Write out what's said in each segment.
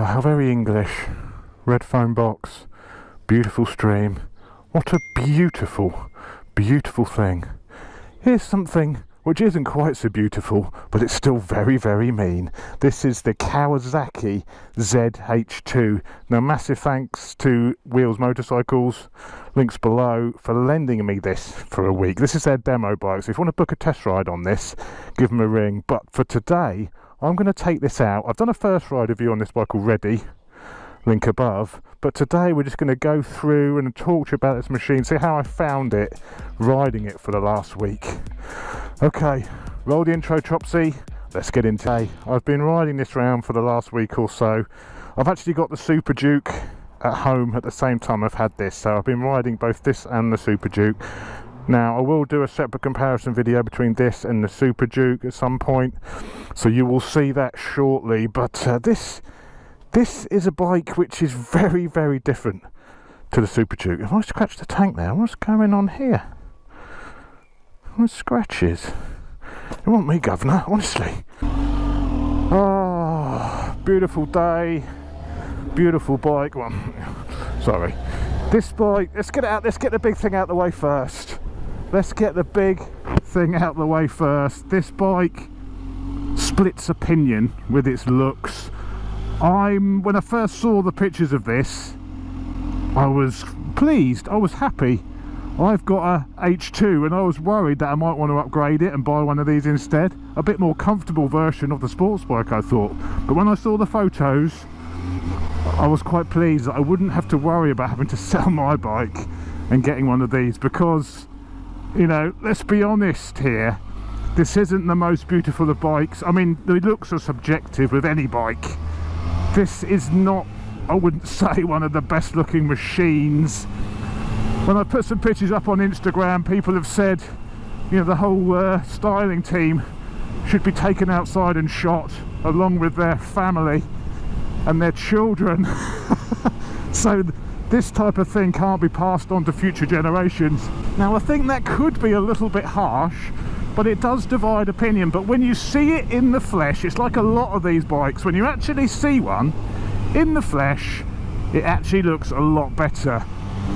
how very English. Red phone box, beautiful stream. What a beautiful, beautiful thing. Here's something which isn't quite so beautiful, but it's still very, very mean. This is the Kawasaki Z-H2. Now, massive thanks to Wheels Motorcycles, links below, for lending me this for a week. This is their demo bike, so if you want to book a test ride on this, give them a ring. But for today, I'm going to take this out. I've done a first ride review on this bike already, link above, but today we're just going to go through and talk to you about this machine, see how I found it riding it for the last week. Okay, roll the intro, Tropsy, let's get into it. I've been riding this round for the last week or so. I've actually got the Super Duke at home at the same time I've had this, so I've been riding both this and the Super Duke. Now, I will do a separate comparison video between this and the Super Duke at some point, so you will see that shortly. But this is a bike which is very, very different to the Super Duke. If I scratch the tank there, what's going on here? What scratches? You want me, governor, honestly. Oh, beautiful day, beautiful bike. Well, sorry. This bike, let's get it out, let's get the big thing out the way first. Let's get the big thing out the way first. This bike splits opinion with its looks. When I first saw the pictures of this, I was pleased, I was happy. I've got a H2 and I was worried that I might want to upgrade it and buy one of these instead. A bit more comfortable version of the sports bike, I thought. But when I saw the photos, I was quite pleased that I wouldn't have to worry about having to sell my bike and getting one of these, because, you know, let's be honest here, this isn't the most beautiful of bikes. I mean, the looks are subjective with any bike. This is not, I wouldn't say, one of the best looking machines. When I put some pictures up on Instagram, people have said, you know, the whole styling team should be taken outside and shot along with their family and their children. So this type of thing can't be passed on to future generations. Now, I think that could be a little bit harsh, but it does divide opinion. But when you see it in the flesh, it's like a lot of these bikes, when you actually see one in the flesh, it actually looks a lot better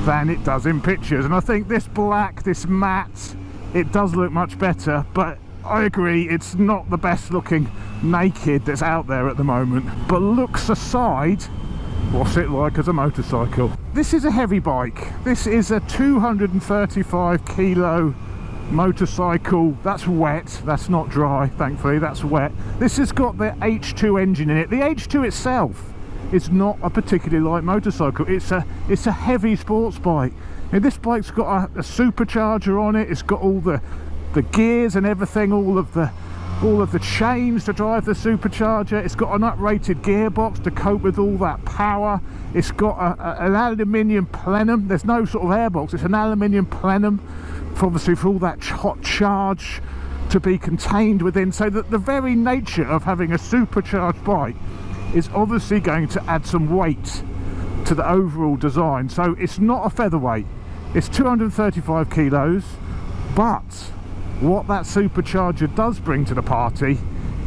than it does in pictures. And I think this black, this matte, it does look much better, but I agree, it's not the best looking naked that's out there at the moment. But looks aside, what's it like as a motorcycle? This is a heavy bike. This is a 235 kilo motorcycle. That's wet, that's not dry, thankfully, that's wet. This has got the H2 engine in it. The H2 itself is not a particularly light motorcycle. It's a heavy sports bike. Now, this bike's got a supercharger on it. It's got all the gears and everything, all of the chains to drive the supercharger. It's got an uprated gearbox to cope with all that power. It's got an aluminium plenum. There's no sort of airbox, it's an aluminium plenum obviously for all that hot charge to be contained within, so that the very nature of having a supercharged bike is obviously going to add some weight to the overall design. So it's not a featherweight, it's 235 kilos, but what that supercharger does bring to the party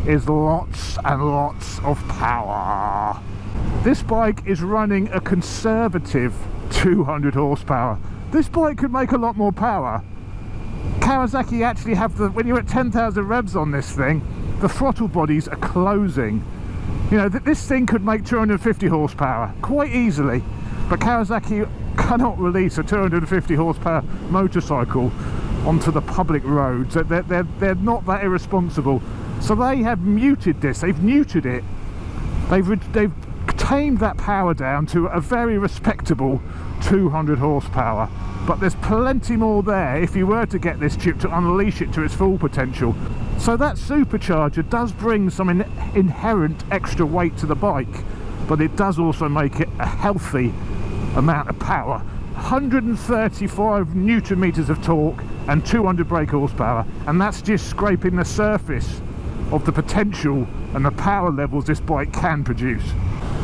is lots and lots of power. This bike is running a conservative 200 horsepower. This bike could make a lot more power. Kawasaki actually have when you're at 10,000 revs on this thing, the throttle bodies are closing. You know, this thing could make 250 horsepower quite easily, but Kawasaki cannot release a 250 horsepower motorcycle onto the public roads. They're not that irresponsible. So they have muted this, they've neutered it. They've tamed that power down to a very respectable 200 horsepower. But there's plenty more there if you were to get this chip to unleash it to its full potential. So that supercharger does bring some inherent extra weight to the bike, but it does also make it a healthy amount of power. 135 newton meters of torque and 200 brake horsepower, and that's just scraping the surface of the potential and the power levels this bike can produce.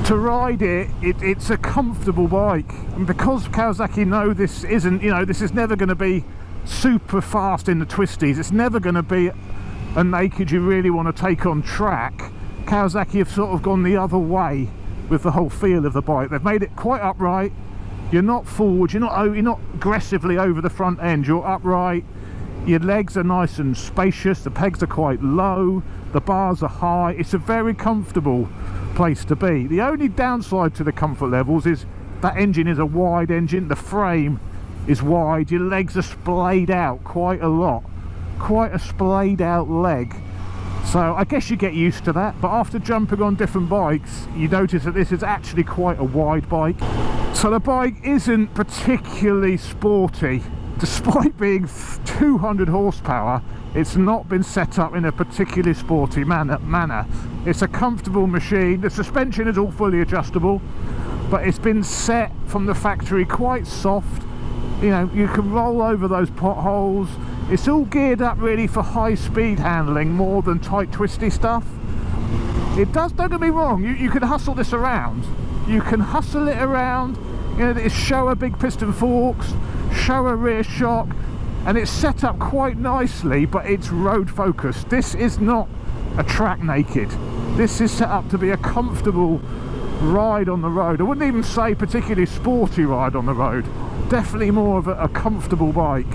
To ride it's a comfortable bike, and because Kawasaki know this isn't, you know, this is never going to be super fast in the twisties, it's never going to be a naked you really want to take on track, Kawasaki have sort of gone the other way with the whole feel of the bike. They've made it quite upright. You're not forward, you're not aggressively over the front end, you're upright. Your legs are nice and spacious, the pegs are quite low, the bars are high. It's a very comfortable place to be. The only downside to the comfort levels is that engine is a wide engine, the frame is wide, your legs are splayed out quite a lot, quite a splayed out leg. So I guess you get used to that, but after jumping on different bikes you notice that this is actually quite a wide bike. So the bike isn't particularly sporty. Despite being 200 horsepower, it's not been set up in a particularly sporty manner. It's a comfortable machine. The suspension is all fully adjustable, but it's been set from the factory quite soft. You know, you can roll over those potholes. It's all geared up really for high speed handling more than tight twisty stuff. It does, don't get me wrong, you can hustle this around. You can hustle it around, you know, it's show big piston forks, show a rear shock, and it's set up quite nicely, but it's road focused. This is not a track naked. This is set up to be a comfortable ride on the road. I wouldn't even say particularly sporty ride on the road. Definitely more of a comfortable bike.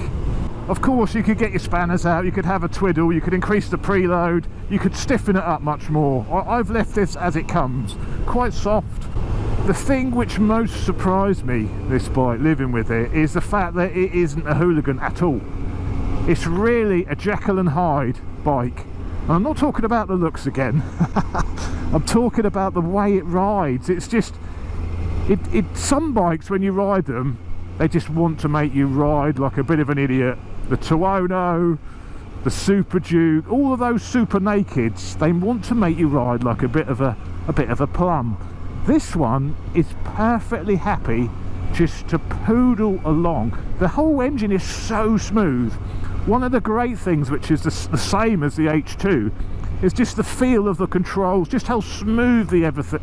Of course you could get your spanners out, you could have a twiddle, you could increase the preload, you could stiffen it up much more. I've left this as it comes, quite soft. The thing which most surprised me, this bike, living with it, is the fact that it isn't a hooligan at all. It's really a Jekyll and Hyde bike. And I'm not talking about the looks again. I'm talking about the way it rides. It's just, some bikes when you ride them, they just want to make you ride like a bit of an idiot. The Tuono, the Super Duke, all of those super nakeds, they want to make you ride like a bit of a plum. This one is perfectly happy just to poodle along. The whole engine is so smooth. One of the great things, which is the same as the H2, is just the feel of the controls, just how smooth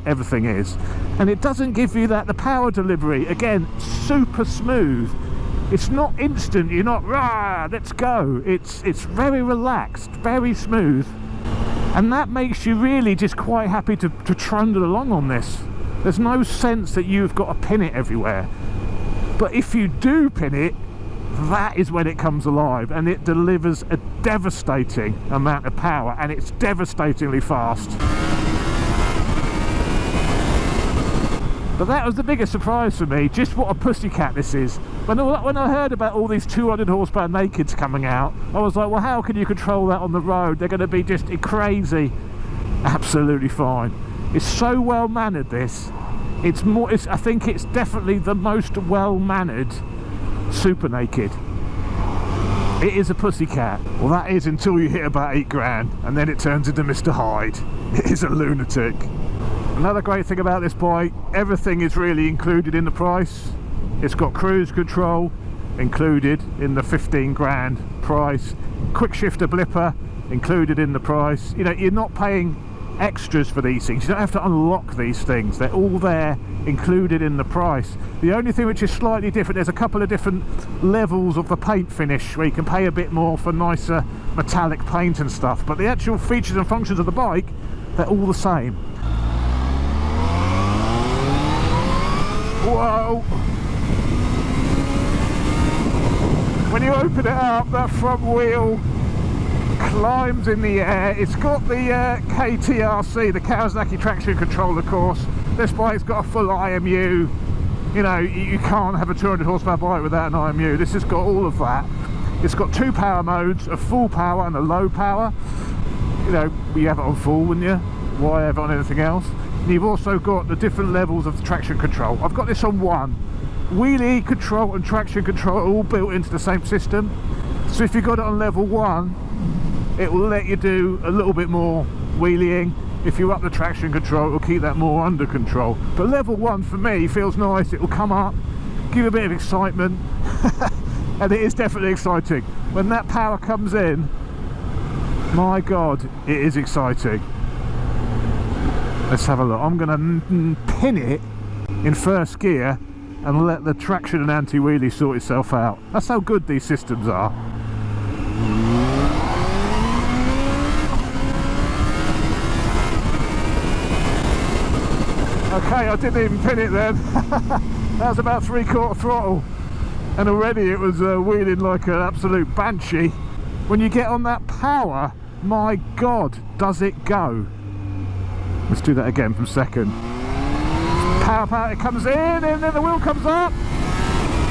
everything is. And it doesn't give you the power delivery, again, super smooth. It's not instant, you're not, rah, let's go. It's very relaxed, very smooth. And that makes you really just quite happy to trundle along on this. There's no sense that you've got to pin it everywhere. But if you do pin it, that is when it comes alive, and it delivers a devastating amount of power, and it's devastatingly fast. But that was the biggest surprise for me, just what a pussycat this is. When I heard about all these 200 horsepower nakeds coming out, I was like, well, how can you control that on the road? They're going to be just crazy. Absolutely fine. It's so well mannered, this. I think it's definitely the most well mannered super naked. It is a pussycat. Well, that is until you hit about 8 grand, and then it turns into Mr. Hyde. It is a lunatic. Another great thing about this bike, everything is really included in the price. It's got cruise control included in the 15 grand price, quick shifter blipper included in the price. You know, you're not paying extras for these things. You don't have to unlock these things. They're all there, included in the price. The only thing which is slightly different, there's a couple of different levels of the paint finish where you can pay a bit more for nicer metallic paint and stuff, but the actual features and functions of the bike, they're all the same. Whoa! When you open it up, that front wheel climbs in the air. It's got the KTRC, the Kawasaki traction control, of course. This bike's got a full IMU. You know, you can't have a 200 horsepower bike without an IMU. This has got all of that. It's got 2 power modes, a full power and a low power. You know, you have it on full, wouldn't you? Why have it on anything else? And you've also got the different levels of the traction control. I've got this on 1. Wheelie control and traction control are all built into the same system. So if you've got it on level 1, it will let you do a little bit more wheeling. If you up the traction control, it will keep that more under control. But level 1 for me feels nice. It will come up, give you a bit of excitement. And it is definitely exciting. When that power comes in, my God, it is exciting. Let's have a look. I'm going to pin it in first gear and let the traction and anti-wheelie sort itself out. That's how good these systems are. Okay, I didn't even pin it then. That was about 3/4 throttle, and already it was wheeling like an absolute banshee. When you get on that power, my God, does it go. Let's do that again from second. Power, power, it comes in, and then the wheel comes up.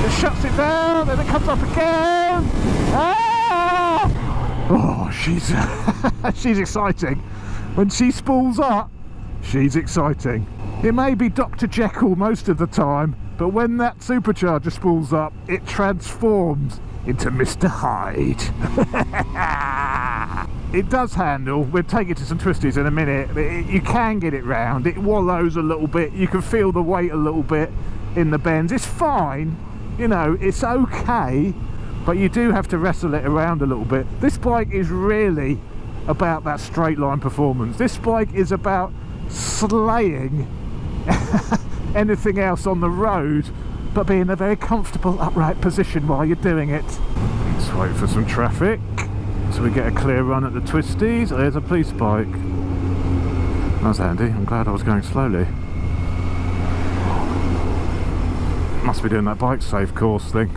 It shuts it down, then it comes up again. Ah! Oh, she's she's exciting. When she spools up, she's exciting. It may be Dr. Jekyll most of the time, but when that supercharger spools up, it transforms into Mr. Hyde. It does handle. We'll take it to some twisties in a minute. You can get it round. It wallows a little bit. You can feel the weight a little bit in the bends. It's fine, you know, it's okay, but you do have to wrestle it around a little bit. This bike is really about that straight line performance. This bike is about slaying anything else on the road, but being in a very comfortable upright position while you're doing it. Let's wait for some traffic so we get a clear run at the twisties. Oh, there's a police bike. That's handy. I'm glad I was going slowly. Must be doing that bike safe course thing.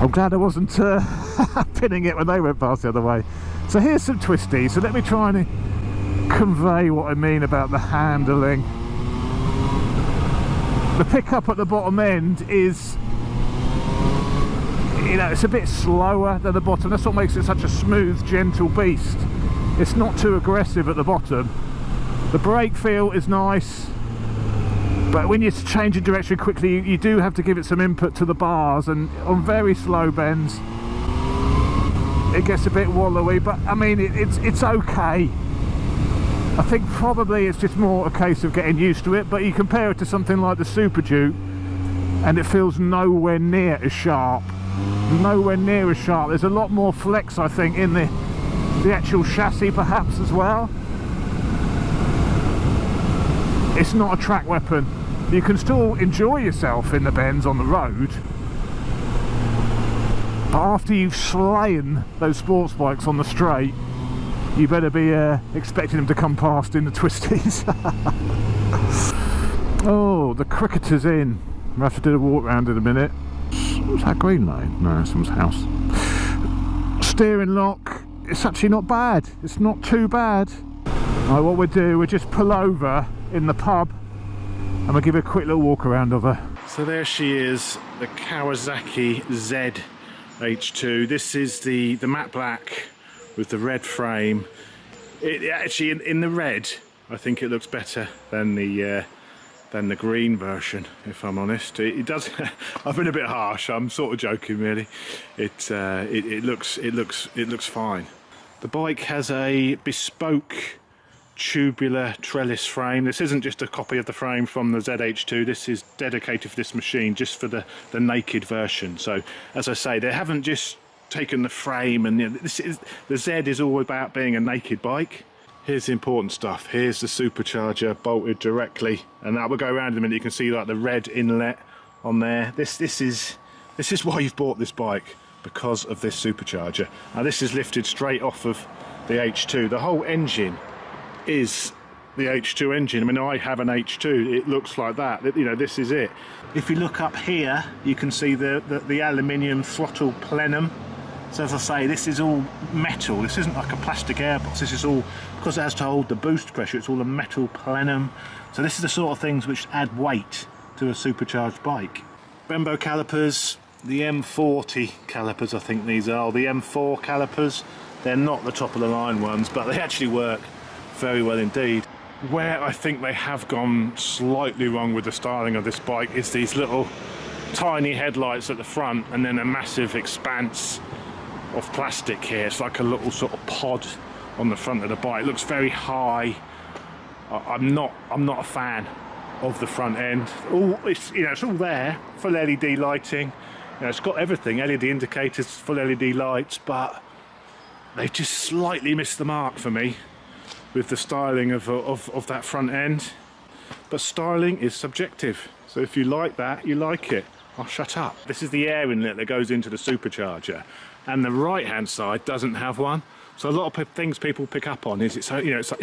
I'm glad I wasn't pinning it when they went past the other way. So here's some twisties. So let me try and convey what I mean about the handling. The pickup at the bottom end is, you know, it's a bit slower than the bottom. That's what makes it such a smooth, gentle beast. It's not too aggressive at the bottom. The brake feel is nice, but when you're changing direction quickly, you do have to give it some input to the bars, and on very slow bends it gets a bit wallowy, but I mean it's okay. I think probably it's just more a case of getting used to it, but you compare it to something like the Super Duke and it feels nowhere near as sharp. Nowhere near as sharp. There's a lot more flex, I think, in the actual chassis perhaps as well. It's not a track weapon. You can still enjoy yourself in the bends on the road, but after you've slain those sports bikes on the straight, you better be expecting them to come past in the twisties. Oh, the cricketer's in. We'll have to do a walk round in a minute. What's that green lane? No, that's someone's house. Steering lock, it's actually not bad. It's not too bad. Right, what we'll do, we'll just pull over in the pub and we'll give her a quick little walk around of her. So there she is, the Kawasaki Z-H2. This is the matte black with the red frame. It actually, in the red, I think it looks better than the green version, if I'm honest. It does. I've been a bit harsh. I'm sort of joking, really. It looks fine. The bike has a bespoke tubular trellis frame. This isn't just a copy of the frame from the Z-H2. This is dedicated for this machine, just for the naked version. So, as I say, they haven't just taken the frame, and the Z is all about being a naked bike. Here's the important stuff. Here's the supercharger bolted directly, and that will go around in a minute. You can see like the red inlet on there. This is why you've bought this bike, because of this supercharger. Now this is lifted straight off of the H2. The whole engine is the H2 engine. I mean, I have an H2. It looks like that. You know, this is it. If you look up here, you can see the aluminium throttle plenum. So as I say, this is all metal. This isn't like a plastic airbox. This is all, because it has to hold the boost pressure, it's all a metal plenum. So this is the sort of things which add weight to a supercharged bike. Brembo calipers, the M40 calipers, I think these are. The M4 calipers, they're not the top of the line ones, but they actually work very well indeed. Where I think they have gone slightly wrong with the styling of this bike is these little tiny headlights at the front, and then a massive expanse of plastic here. It's like a little sort of pod on the front of the bike. It looks very high. I'm not a fan of the front end. It's all there, full LED lighting. You know, it's got everything, LED indicators, full LED lights, but they just slightly missed the mark for me with the styling of that front end. But styling is subjective, so if you like that, you like it. I'll shut up. This is the air inlet that goes into the supercharger, and the right hand side doesn't have one. So a lot of things people pick up on is it's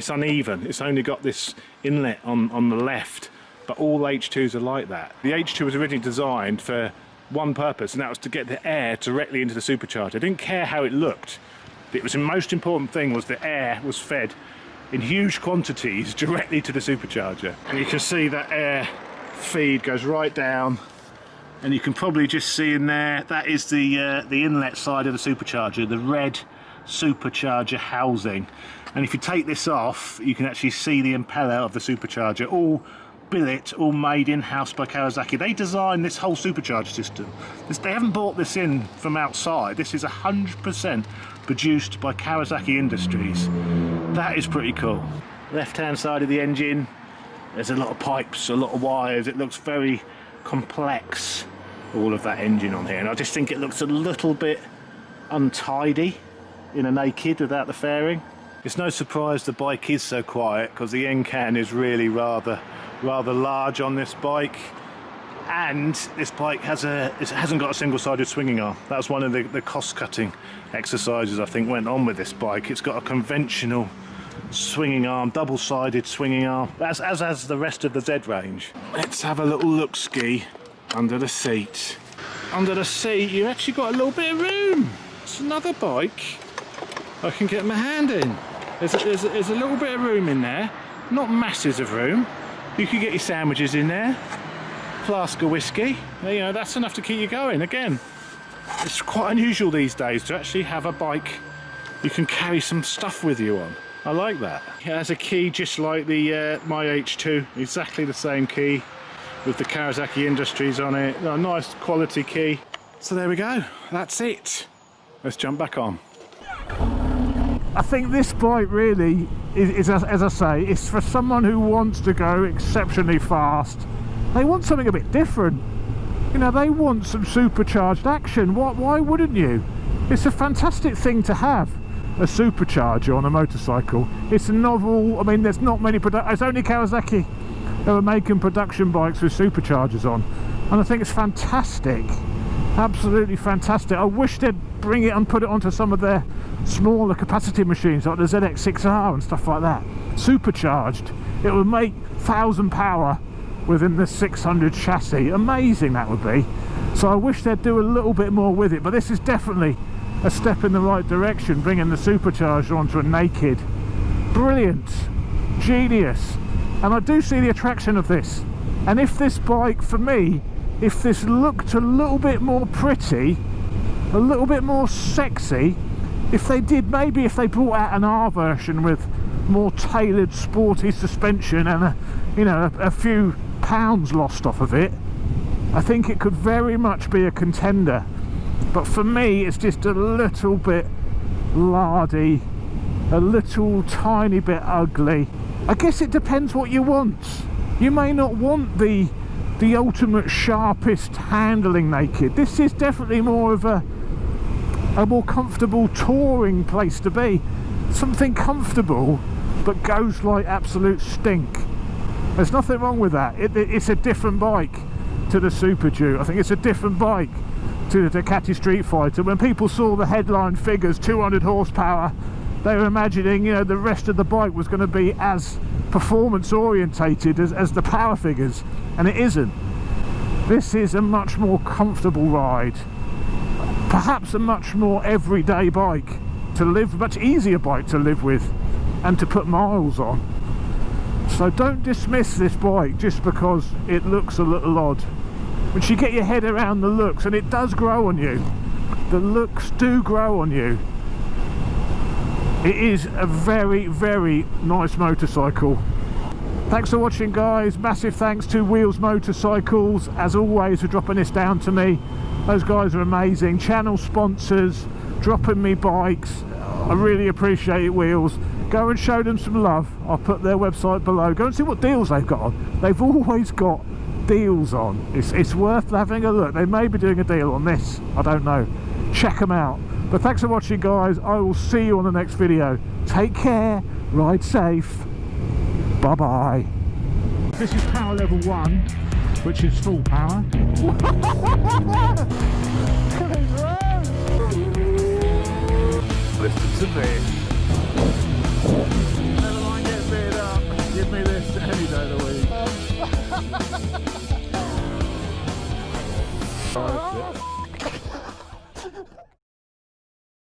uneven. It's only got this inlet on the left, but all H2s are like that. The H2 was originally designed for one purpose, and that was to get the air directly into the supercharger. I didn't care how it looked. The most important thing was the air was fed in huge quantities directly to the supercharger. And you can see that air feed goes right down, and you can probably just see in there, that is the inlet side of the supercharger, the red supercharger housing. And if you take this off, you can actually see the impeller of the supercharger, all billet, all made in-house by Kawasaki. They designed this whole supercharger system. They haven't bought this in from outside. This is 100% produced by Kawasaki Industries. That is pretty cool. Left hand side of the engine, there's a lot of pipes, a lot of wires. It looks very complex, all of that engine on here, and I just think it looks a little bit untidy in a naked without the fairing. It's no surprise the bike is so quiet, because the end can is really rather large on this bike, and this bike hasn't got a single-sided swinging arm. That's one of the cost-cutting exercises I think went on with this bike. It's got a conventional swinging arm, double-sided swinging arm, as has the rest of the Z range. Let's have a little look ski under the seat. Under the seat you've actually got a little bit of room. It's another bike I can get my hand in. There's a little bit of room in there, not masses of room. You could get your sandwiches in there, flask of whiskey, you know, that's enough to keep you going. Again, it's quite unusual these days to actually have a bike you can carry some stuff with you on. I like that. It has a key just like the my H2, exactly the same key with the Kawasaki Industries on it. A nice quality key. So there we go, that's it. Let's jump back on. I think this bike really is, as I say, it's for someone who wants to go exceptionally fast. They want something a bit different. You know, they want some supercharged action. Why wouldn't you? It's a fantastic thing to have, a supercharger on a motorcycle. It's a novel. I mean, there's not many it's only Kawasaki who are making production bikes with superchargers on, and I think it's fantastic. Absolutely fantastic. I wish they'd bring it and put it onto some of their smaller capacity machines like the ZX6R and stuff like that. Supercharged. It would make 1,000 power within the 600 chassis. Amazing that would be. So I wish they'd do a little bit more with it, but this is definitely a step in the right direction, bringing the supercharger onto a naked. Brilliant. Genius. And I do see the attraction of this. And if this bike, for me, if this looked a little bit more pretty, a little bit more sexy, if they did, maybe if they brought out an R version with more tailored sporty suspension and a few pounds lost off of it, I think it could very much be a contender. But for me, it's just a little bit lardy, a little tiny bit ugly. I guess it depends what you want. You may not want the ultimate sharpest handling naked. This is definitely more of a more comfortable touring place to be. Something comfortable but goes like absolute stink. There's nothing wrong with that. It's a different bike to the Super Duke. I think it's a different bike to the Ducati Street Fighter. When people saw the headline figures, 200 horsepower, they were imagining, you know, the rest of the bike was going to be as performance orientated as the power figures, and it isn't. This is a much more comfortable ride, perhaps a much more everyday bike to live, much easier bike to live with and to put miles on. So don't dismiss this bike just because it looks a little odd. Once you get your head around the looks, and it does grow on you, the looks do grow on you. It is a very, very nice motorcycle. Thanks for watching, guys. Massive thanks to Wheels Motorcycles, as always, for dropping this down to me. Those guys are amazing. Channel sponsors, dropping me bikes. I really appreciate it, Wheels. Go and show them some love. I'll put their website below. Go and see what deals they've got on. They've always got deals on. It's worth having a look. They may be doing a deal on this. I don't know. Check them out. But thanks for watching, guys. I will see you on the next video. Take care, ride safe, bye bye. This is power level 1, which is full power. Listen to me. Never mind getting beat up. Give me this any day of the week.